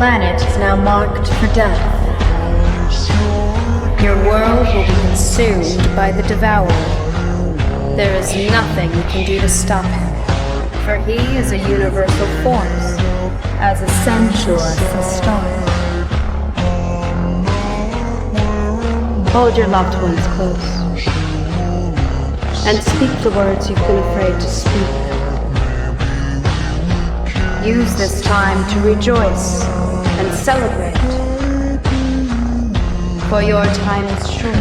planet is now marked for death. Your world will be consumed by the Devourer. There is nothing you can do to stop him, for he is a universal force, as essential as the stars. Hold your loved ones close, and speak the words you've been afraid to speak. Use this time to rejoice and celebrate, for your time is short.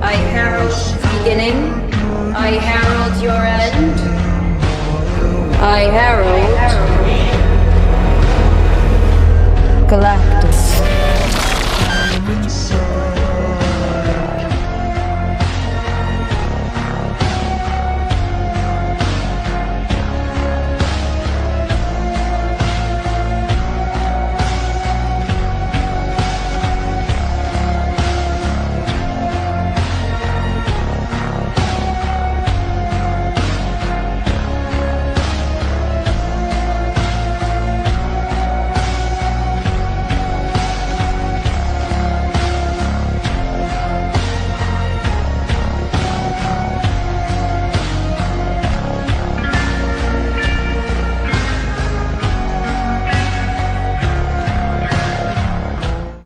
I herald the beginning, I herald your end, I herald